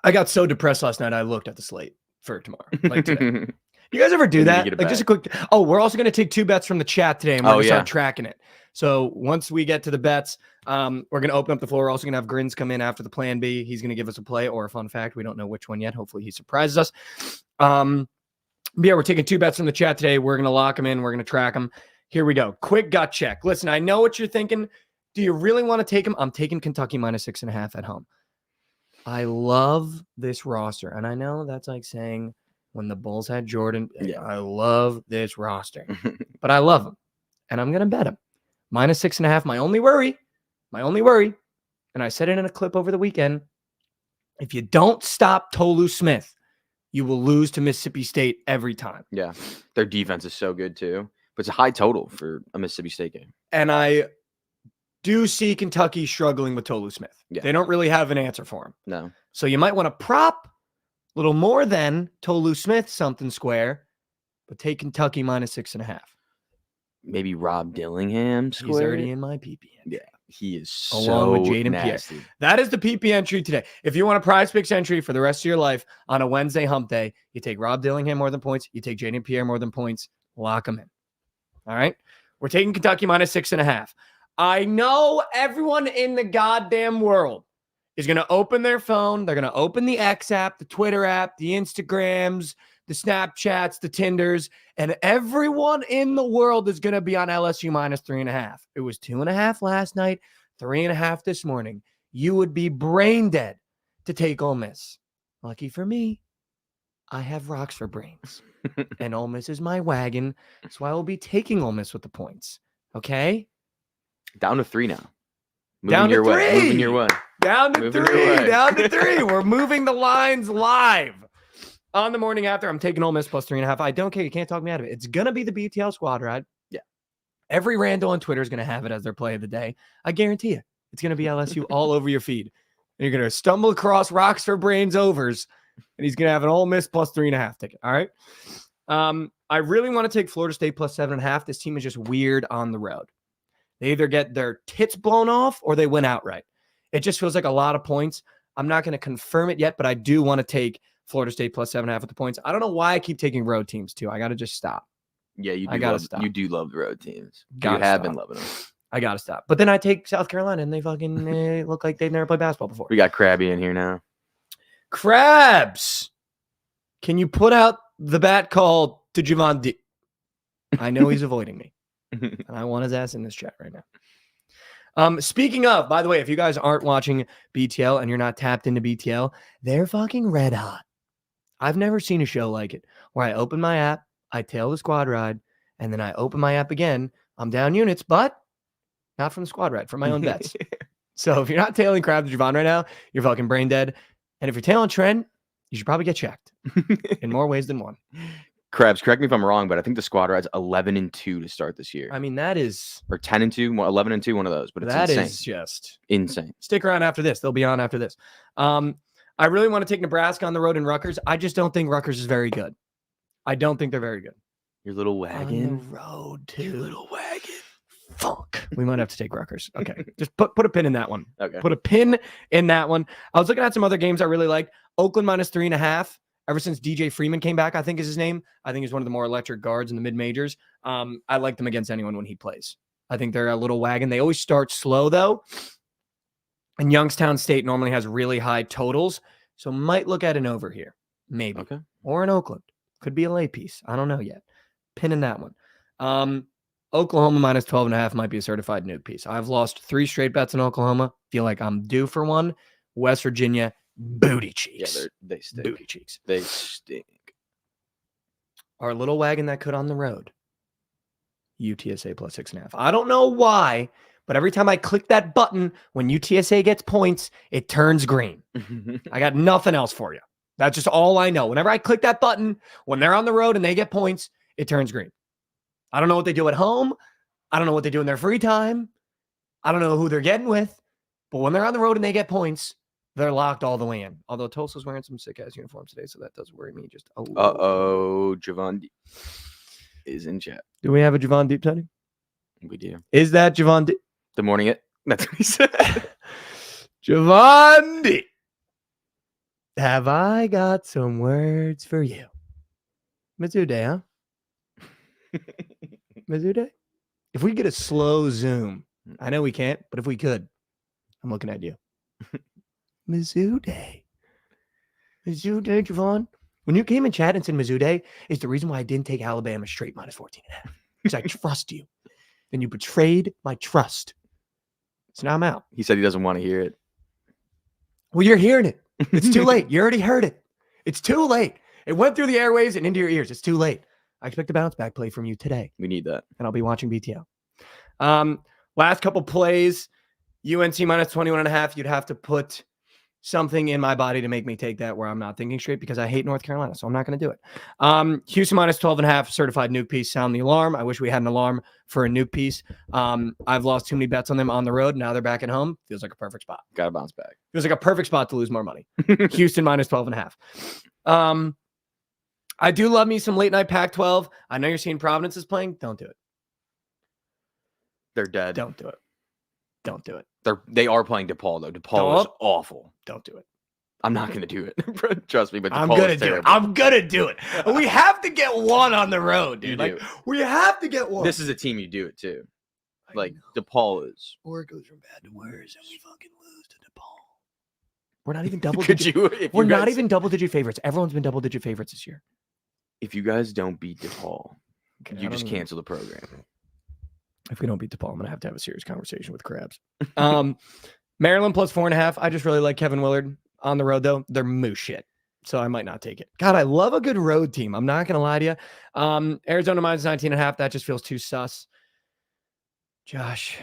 Speaker 2: I got so depressed last night, I looked at the slate for tomorrow. Like today. You guys ever do that? Like just a quick. Oh, we're also going to take 2 bets from the chat today, and we're going to start tracking it. So once we get to the bets, we're going to open up the floor. We're also going to have Grins come in after the Plan B. He's going to give us a play or a fun fact. We don't know which one yet. Hopefully he surprises us. But yeah, we're taking 2 bets from the chat today. We're going to lock them in. We're going to track them. Here we go. Quick gut check. Listen, I know what you're thinking. Do you really want to take them? I'm taking Kentucky minus 6.5 at home. I love this roster. And I know that's like saying when the Bulls had Jordan, I love this roster. But I love them. And I'm going to bet them. Minus 6.5. My only worry, and I said it in a clip over the weekend, if you don't stop Tolu Smith, you will lose to Mississippi State every time.
Speaker 3: Yeah. Their defense is so good too. But it's a high total for a Mississippi State game.
Speaker 2: And I do see Kentucky struggling with Tolu Smith. Yeah. They don't really have an answer for him.
Speaker 3: No.
Speaker 2: So you might want to prop a little more than Tolu Smith something square, but take Kentucky minus 6.5.
Speaker 3: Maybe Rob Dillingham square.
Speaker 2: He's already in my PP.
Speaker 3: Yeah. He is
Speaker 2: along with Jaden Pierre. That is the PP entry today. If you want a prize picks entry for the rest of your life on a Wednesday hump day, you take Rob Dillingham more than points. You take Jaden Pierre more than points. Lock them in. All right. We're taking Kentucky minus 6.5. I know everyone in the goddamn world is going to open their phone. They're going to open the X app, the Twitter app, the Instagrams, the Snapchats, the Tinders, and everyone in the world is going to be on LSU minus 3.5. It was 2.5 last night, 3.5 this morning. You would be brain dead to take Ole Miss. Lucky for me, I have rocks for brains. And Ole Miss is my wagon, so I will be taking Ole Miss with the points. Okay?
Speaker 3: Down to 3 now.
Speaker 2: Moving your way.
Speaker 3: Moving your way.
Speaker 2: Down to 3. Down to 3. We're moving the lines live. On the morning after, I'm taking Ole Miss plus 3.5. I don't care. You can't talk me out of it. It's going to be the BTL squad ride.
Speaker 3: Yeah.
Speaker 2: Every rando on Twitter is going to have it as their play of the day. I guarantee you. It's going to be LSU all over your feed. And you're going to stumble across rocks for brains overs. And he's going to have an Ole Miss plus 3.5 ticket. All right. I really want to take Florida State plus 7.5. This team is just weird on the road. They either get their tits blown off or they win outright. It just feels like a lot of points. I'm not going to confirm it yet, but I do want to take Florida State plus 7.5 at the points. I don't know why I keep taking road teams too. I got to just stop.
Speaker 3: Yeah, you do love the road teams. You have been loving them.
Speaker 2: I got to stop. But then I take South Carolina and they fucking look like they've never played basketball before.
Speaker 3: We got Krabby in here now.
Speaker 2: Krabs, can you put out the bat call to Javon D? I know he's avoiding me. And I want his ass in this chat right now. Speaking of, by the way, if you guys aren't watching BTL and you're not tapped into BTL, they're fucking red hot. I've never seen a show like it where I open my app, I tail the squad ride, and then I open my app again. I'm down units, but not from the squad ride, from my own bets. So if you're not tailing Crab to Javon right now, you're fucking brain dead. And if you're tailing Trent, you should probably get checked in more ways than one.
Speaker 3: Krebs, correct me if I'm wrong, but I think the squad ride's 11-2 to start this year.
Speaker 2: I mean, that is...
Speaker 3: Or 10-2, 11-2, one of those, but it's
Speaker 2: that
Speaker 3: insane.
Speaker 2: That is just...
Speaker 3: insane.
Speaker 2: Stick around after this. They'll be on after this. I really want to take Nebraska on the road in Rutgers. I just don't think Rutgers is very good. I don't think they're very good.
Speaker 3: Your little wagon?
Speaker 2: On the road, too.
Speaker 3: Your little wagon.
Speaker 2: Fuck. We might have to take Rutgers. Okay. Just put a pin in that one.
Speaker 3: Okay.
Speaker 2: Put a pin in that one. I was looking at some other games I really liked. Oakland minus 3.5. Ever since DJ Freeman came back, I think is his name. I think he's one of the more electric guards in the mid-majors. I like them against anyone when he plays. I think they're a little wagon. They always start slow, though. And Youngstown State normally has really high totals. So might look at an over here. Maybe.
Speaker 3: Okay.
Speaker 2: Or in Oakland. Could be a lay piece. I don't know yet. Pin in that one. Oklahoma minus 12.5 might be a certified nude piece. I've lost 3 straight bets in Oklahoma. Feel like I'm due for one. West Virginia, booty cheeks.
Speaker 3: Yeah, they stink.
Speaker 2: Booty cheeks.
Speaker 3: They stink.
Speaker 2: Our little wagon that could on the road. UTSA plus 6.5. I don't know why, but every time I click that button, when UTSA gets points, it turns green. I got nothing else for you. That's just all I know. Whenever I click that button, when they're on the road and they get points, it turns green. I don't know what they do at home. I don't know what they do in their free time. I don't know who they're getting with. But when they're on the road and they get points, They're locked all the way in. Although Tulsa's wearing some sick-ass uniforms today, so that does worry me just a little.
Speaker 3: Uh-oh, Javon is in chat.
Speaker 2: Do we have a Javon Deep, Teddy?
Speaker 3: We do.
Speaker 2: Is that Javon Deep?
Speaker 3: The morning it. That's what he said.
Speaker 2: Javon Deep. Have I got some words for you? Mizzou Day, huh? Mizzou Day? If we get a slow zoom, I know we can't, but if we could, I'm looking at you. Mizzou Day. Mizzou Day, Javon. When you came in chat and said Mizzou Day is the reason why I didn't take Alabama straight -14.5. Because I trust you. Then you betrayed my trust. So now I'm out.
Speaker 3: He said he doesn't want to hear it.
Speaker 2: Well, you're hearing it. It's too late. You already heard it. It's too late. It went through the airwaves and into your ears. It's too late. I expect a bounce back play from you today.
Speaker 3: We need that.
Speaker 2: And I'll be watching BTL. Last couple plays, UNC -21.5. You'd have to put something in my body to make me take that where I'm not thinking straight because I hate North Carolina, so I'm not going to do it. Houston -12.5, certified nuke piece, sound the alarm. I wish we had an alarm for a nuke piece. I've lost too many bets on them on the road. Now they're back at home. Feels like a perfect spot.
Speaker 3: Got to bounce back.
Speaker 2: Feels like a perfect spot to lose more money. Houston -12.5. I do love me some late night Pac-12. I know you're seeing Providence is playing. Don't do it.
Speaker 3: They're dead.
Speaker 2: Don't do it. Don't do it.
Speaker 3: They are playing DePaul though. DePaul is awful.
Speaker 2: Don't do it.
Speaker 3: I'm not going to do it. Trust me, but
Speaker 2: I'm
Speaker 3: DePaul
Speaker 2: gonna
Speaker 3: is
Speaker 2: do it.
Speaker 3: terrible.
Speaker 2: I'm gonna do it. We have to get one on the road, dude.
Speaker 3: You do.
Speaker 2: We have to get one.
Speaker 3: This is a team you do it too.
Speaker 2: I
Speaker 3: Like
Speaker 2: know.
Speaker 3: DePaul is.
Speaker 2: Or it goes from bad to worse, and we fucking lose to DePaul. We're not even double
Speaker 3: Could
Speaker 2: digit.
Speaker 3: you? If
Speaker 2: We're
Speaker 3: you
Speaker 2: not
Speaker 3: guys,
Speaker 2: even double digit favorites. Everyone's been double digit favorites this year.
Speaker 3: If you guys don't beat DePaul,
Speaker 2: Okay, I
Speaker 3: you
Speaker 2: don't
Speaker 3: just
Speaker 2: even-
Speaker 3: cancel the program.
Speaker 2: If we don't beat DePaul, I'm gonna have a serious conversation with Krabs. Maryland +4.5. I just really like Kevin Willard on the road though. They're moose shit, so I might not take it. God, I love a good road team. I'm not gonna lie to you. Arizona -19.5. That just feels too sus. Josh,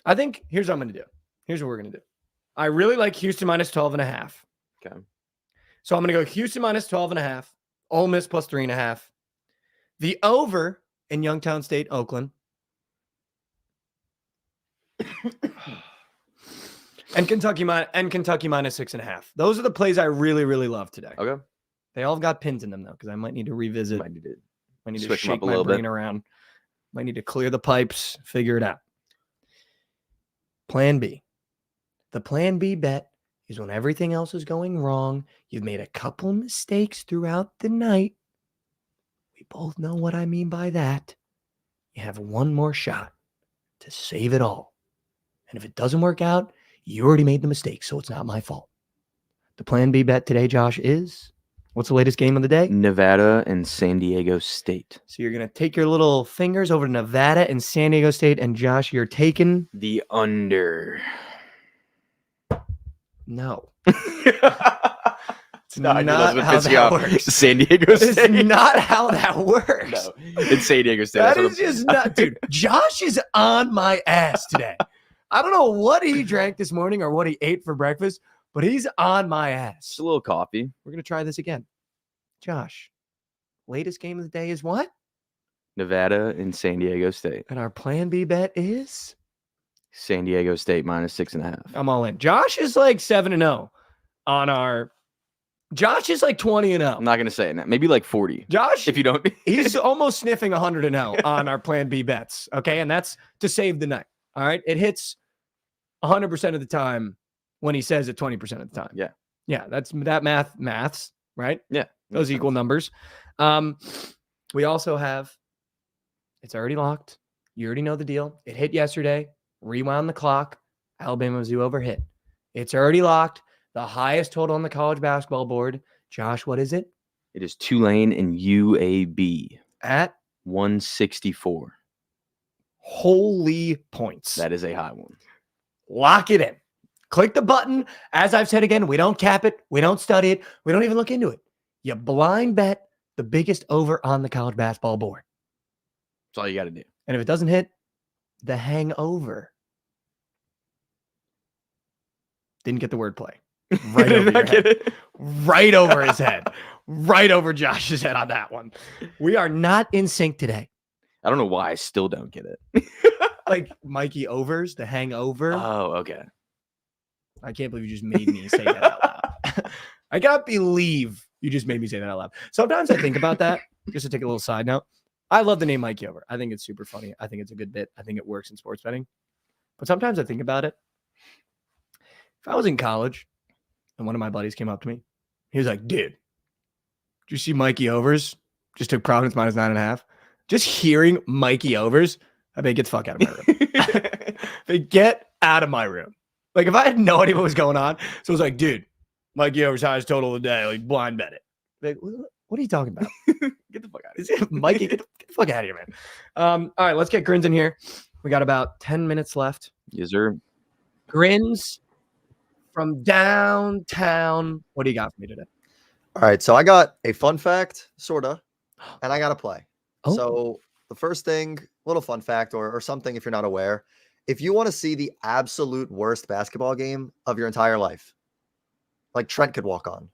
Speaker 2: I think here's what I'm gonna do. Here's what we're gonna do. I really like Houston -12.5.
Speaker 3: Okay.
Speaker 2: So I'm gonna go Houston -12.5. Ole Miss +3.5. The over in Youngstown State, Oakland. And Kentucky -6.5. Those are the plays I really, really love today.
Speaker 3: Okay.
Speaker 2: They all got pins in them though, because I might need to revisit.
Speaker 3: Might need it.
Speaker 2: I need to
Speaker 3: switch 'em
Speaker 2: shake
Speaker 3: up a
Speaker 2: my
Speaker 3: little bit.
Speaker 2: brain around. Might need to clear the pipes, figure it out. Plan B. The plan B bet is when everything else is going wrong. You've made a couple mistakes throughout the night. We both know what I mean by that. You have one more shot to save it all. And if it doesn't work out, you already made the mistake, so it's not my fault. The plan B bet today, Josh, is what's the latest game of the day?
Speaker 3: Nevada and San Diego State.
Speaker 2: So you're going to take your little fingers over to Nevada and San Diego State, and Josh, you're taking
Speaker 3: The under.
Speaker 2: no.
Speaker 3: No, I knew that was
Speaker 2: not
Speaker 3: what
Speaker 2: how
Speaker 3: pissed you
Speaker 2: that
Speaker 3: off.
Speaker 2: works.
Speaker 3: San Diego
Speaker 2: It's
Speaker 3: State.
Speaker 2: not how that works.
Speaker 3: No, it's San Diego State.
Speaker 2: That
Speaker 3: That's what
Speaker 2: is just not, dude. Josh is on my ass today. I don't know what he drank this morning or what he ate for breakfast, but he's on my ass.
Speaker 3: Just a little coffee.
Speaker 2: We're going to try this again. Josh, latest game of the day is what?
Speaker 3: Nevada and San Diego State.
Speaker 2: And our plan B bet is?
Speaker 3: San Diego State -6.5.
Speaker 2: I'm all in. Josh is like 7-0 on our. Josh is like 20-0.
Speaker 3: I'm not gonna say it now. Maybe like 40.
Speaker 2: Josh,
Speaker 3: If you don't,
Speaker 2: he's almost sniffing 100-0 on our plan B bets. Okay. And that's to save the night. All right. It hits 100% of the time when he says it 20% of the time.
Speaker 3: Yeah.
Speaker 2: Yeah. That's that maths, right?
Speaker 3: yeah,
Speaker 2: Those equal numbers. We also have, it's already locked. You already know the deal. It hit yesterday. Rewound the clock. Alabama Mizzou over hit. It's already locked. The highest total on the college basketball board. Josh, what is it?
Speaker 3: It is Tulane and UAB
Speaker 2: At
Speaker 3: 164.
Speaker 2: holy points.
Speaker 3: That is a high one.
Speaker 2: Lock it in. Click the button. As I've said again, we don't cap it. We don't study it. We don't even look into it. You blind bet the biggest over on the college basketball board.
Speaker 3: That's all you got to do.
Speaker 2: And if it doesn't hit, the hangover. Didn't get the wordplay. Right over your head. Right over his head. Right over Josh's head on that one. We are not in sync today.
Speaker 3: I don't know why I still don't get it.
Speaker 2: Like Mikey overs, the hangover.
Speaker 3: Oh, okay.
Speaker 2: I can't believe you just made me say that out loud. I cannot believe you just made me say that out loud. Sometimes I think about that, just to take a little side note. I love the name Mikey Over. I think it's super funny. I think it's a good bit. I think it works in sports betting. But sometimes I think about it. If I was in college and one of my buddies came up to me, he was like, dude, did you see Mikey Overs? Just took Providence minus 9.5. Just hearing Mikey Overs, I mean, get the fuck out of my room. Get out of my room. Like, if I had no idea what was going on, so I was like, dude, Mikey Overs highest total of the day. Like, blind bet it. Like, what are you talking about? Get the fuck out of here. Mikey, get the fuck out of here, man. All right, let's get Grins in here. We got about 10 minutes left.
Speaker 3: Yes, sir.
Speaker 2: Grins from downtown. What do you got for me today?
Speaker 4: All right, so I got a fun fact, sorta, and I got to play.
Speaker 2: Oh.
Speaker 4: So the first thing, little fun fact or something if you're not aware, if you want to see the absolute worst basketball game of your entire life, like Trent could walk on.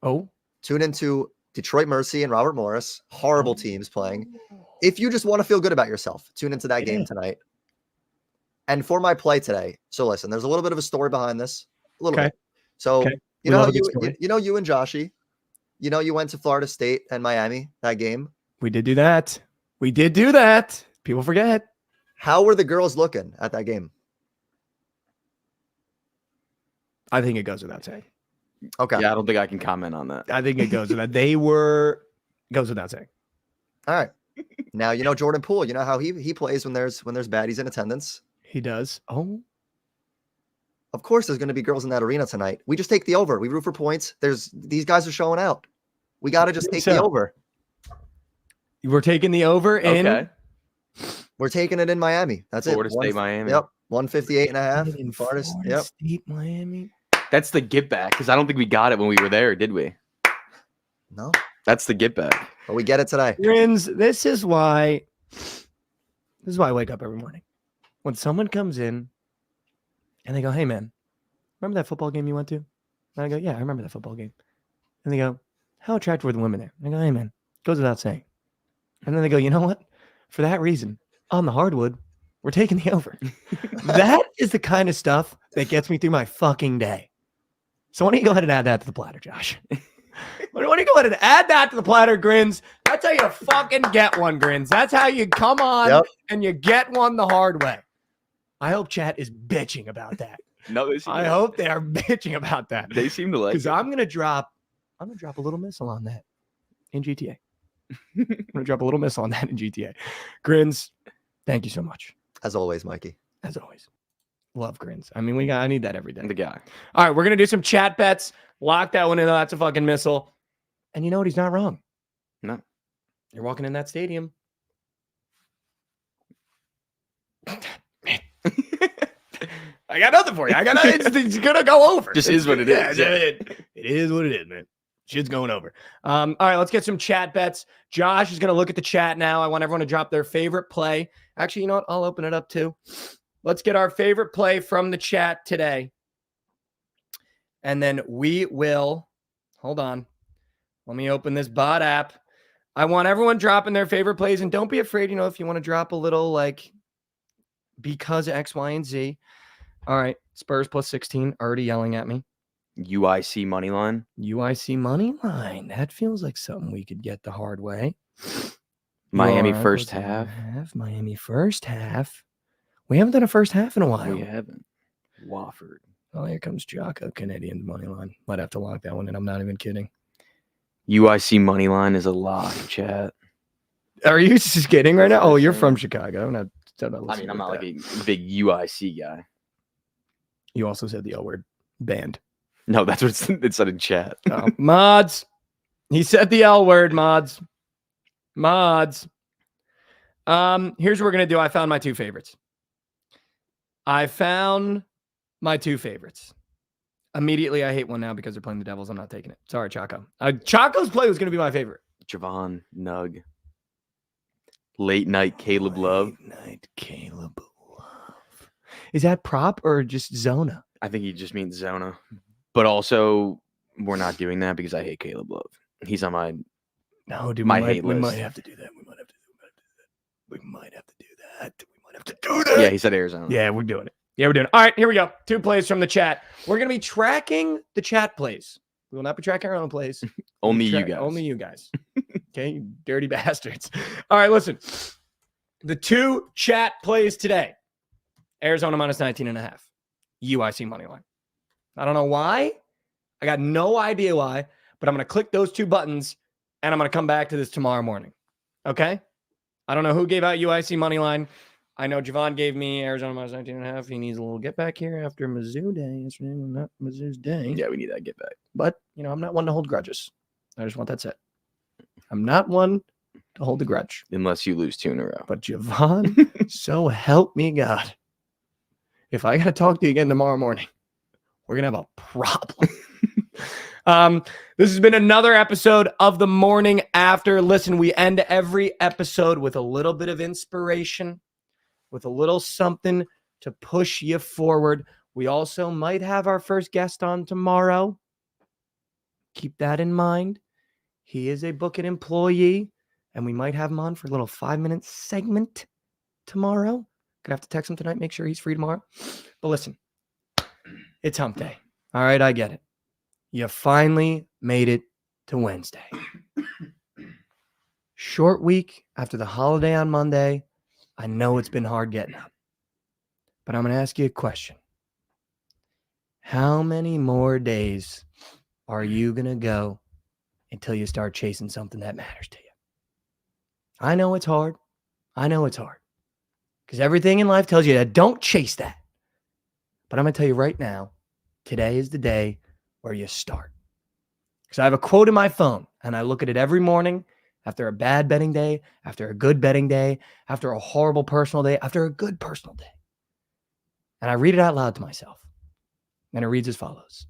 Speaker 2: Oh.
Speaker 4: Tune into Detroit Mercy and Robert Morris, horrible teams playing. If you just want to feel good about yourself, tune into that game tonight. And for my play today, so listen, there's a little bit of a story behind this, a little bit. So you know you and Joshy, you know you went to Florida State and Miami that game.
Speaker 2: We did do that. We did do that. People forget.
Speaker 4: How were the girls looking at that game?
Speaker 2: I think it goes without saying.
Speaker 4: Okay.
Speaker 3: Yeah, I don't think I can comment on that.
Speaker 2: I think it goes without. Goes without saying.
Speaker 4: All right. Now you know Jordan Poole. You know how he plays when there's baddies in attendance.
Speaker 2: He does. Oh.
Speaker 4: Of course, there's going to be girls in that arena tonight. We just take the over. We root for points. These guys are showing out. We got to just take the over.
Speaker 2: We're taking the over in.
Speaker 3: Okay.
Speaker 4: We're taking it in Miami. That's
Speaker 3: Florida
Speaker 4: it.
Speaker 3: State, Miami.
Speaker 4: Yep. 158.5.
Speaker 2: In
Speaker 4: Florida
Speaker 2: Florida State, Miami.
Speaker 3: That's the get back because I don't think we got it when we were there, did we?
Speaker 4: No.
Speaker 3: That's the get back.
Speaker 4: But we get it today.
Speaker 2: Grins, this is why I wake up every morning. When someone comes in and they go, hey, man, remember that football game you went to? And I go, yeah, I remember that football game. And they go, how attractive were the women there? And I go, hey, man, goes without saying. And then they go, you know what? For that reason, on the hardwood, we're taking the over. That is the kind of stuff that gets me through my fucking day. So why don't you go ahead and add that to the platter, Josh? Why don't you go ahead and add that to the platter, Grins? That's how you fucking get one, Grins. That's how you come on and you get one the hard way. I hope chat is bitching about that.
Speaker 3: No,
Speaker 2: I hope they are bitching about that.
Speaker 3: They seem to like it.
Speaker 2: Because I'm gonna drop a little missile on that in GTA. I'm gonna drop a little missile on that in GTA. Grins, thank you so much.
Speaker 4: As always, Mikey.
Speaker 2: As always. Love Grins. I mean, I need that every day.
Speaker 3: The guy.
Speaker 2: All right, we're gonna do some chat bets. Lock that one in. That's a fucking missile. And you know what? He's not wrong.
Speaker 3: No.
Speaker 2: You're walking in that stadium. I got nothing for you. It's gonna go over.
Speaker 3: Just is what it is.
Speaker 2: It is what it is, man. Shit's going over. All right, let's get some chat bets. Josh is gonna look at the chat now. I want everyone to drop their favorite play. Actually, you know what? I'll open it up too. Let's get our favorite play from the chat today. And then we will, hold on. Let me open this bot app. I want everyone dropping their favorite plays. And don't be afraid, if you want to drop a little like because X, Y, and Z. All right. Spurs plus 16 already yelling at me.
Speaker 3: UIC money line.
Speaker 2: UIC money line. That feels like something we could get the hard way.
Speaker 3: Miami first half.
Speaker 2: Miami first half. We haven't done a first half in a while.
Speaker 3: We haven't. Wofford.
Speaker 2: Oh, here comes Jocko, Canadian money line. Might have to lock that one in. I'm not even kidding.
Speaker 3: UIC money line is a lock, chat.
Speaker 2: Are you just kidding right now? Oh, you're from Chicago. I'm not
Speaker 3: like a big UIC guy.
Speaker 2: You also said the L word. Banned.
Speaker 3: No, that's what it said in chat.
Speaker 2: Oh, mods. He said the L word, mods. Mods. Here's what we're going to do. I found my two favorites. Immediately, I hate one now because they're playing the Devils. I'm not taking it. Sorry, Chaco. Chaco's play was going to be my favorite.
Speaker 3: Javon, Nug. Late night Caleb Love.
Speaker 2: Is that prop or just Zona?
Speaker 3: I think he just means Zona. But also, we're not doing that because I hate Caleb Love. He's on my
Speaker 2: hate list. We might have to do that.
Speaker 3: Yeah, he said Arizona.
Speaker 2: Yeah, we're doing it. Yeah, we're doing it. All right, here we go. 2 plays from the chat. We're going to be tracking the chat plays. We will not be tracking our own plays.
Speaker 3: Only you guys.
Speaker 2: Only you guys. Okay, you dirty bastards. All right, listen. The 2 chat plays today. Arizona minus 19.5. UIC money line. I don't know why. I got no idea why, but I'm going to click those 2 buttons and I'm going to come back to this tomorrow morning. Okay? I don't know who gave out UIC money line. I know Javon gave me Arizona minus 19.5. He needs a little get back here after Mizzou day. Yesterday was not Mizzou's day.
Speaker 3: Yeah, we need that get back.
Speaker 2: But, I'm not one to hold grudges. I just want that said. I'm not one to hold a grudge.
Speaker 3: Unless you lose 2 in a row.
Speaker 2: But Javon, so help me God. If I got to talk to you again tomorrow morning, we're going to have a problem. This has been another episode of The Morning After. Listen, we end every episode with a little bit of inspiration, with a little something to push you forward. We also might have our first guest on tomorrow. Keep that in mind. He is a Book It employee, and we might have him on for a little 5-minute segment tomorrow. Gonna have to text him tonight, make sure he's free tomorrow. But listen, it's hump day. All right, I get it. You finally made it to Wednesday. Short week after the holiday on Monday. I know it's been hard getting up. But I'm going to ask you a question. How many more days are you going to go until you start chasing something that matters to you? I know it's hard. Because everything in life tells you that don't chase that. But I'm going to tell you right now, today is the day where you start. Because I have a quote in my phone, and I look at it every morning after a bad betting day, after a good betting day, after a horrible personal day, after a good personal day. And I read it out loud to myself. And it reads as follows.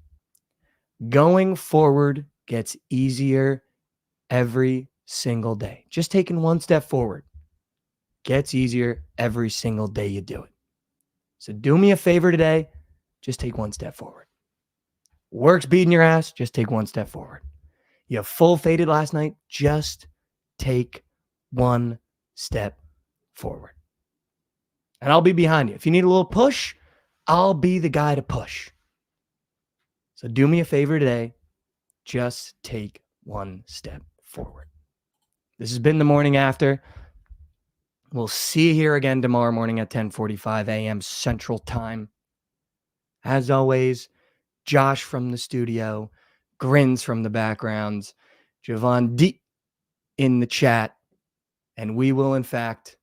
Speaker 2: Going forward gets easier every single day. Just taking one step forward gets easier every single day you do it. So do me a favor today. Just take one step forward. Work's beating your ass. Just take one step forward. You full faded last night. Just take one step forward. And I'll be behind you. If you need a little push, I'll be the guy to push. So do me a favor today. Just take one step forward. This has been The Morning After. We'll see you here again tomorrow morning at 10:45 a.m. Central Time. As always, Josh from the studio, grins from the backgrounds, Javon D in the chat, and we will, in fact,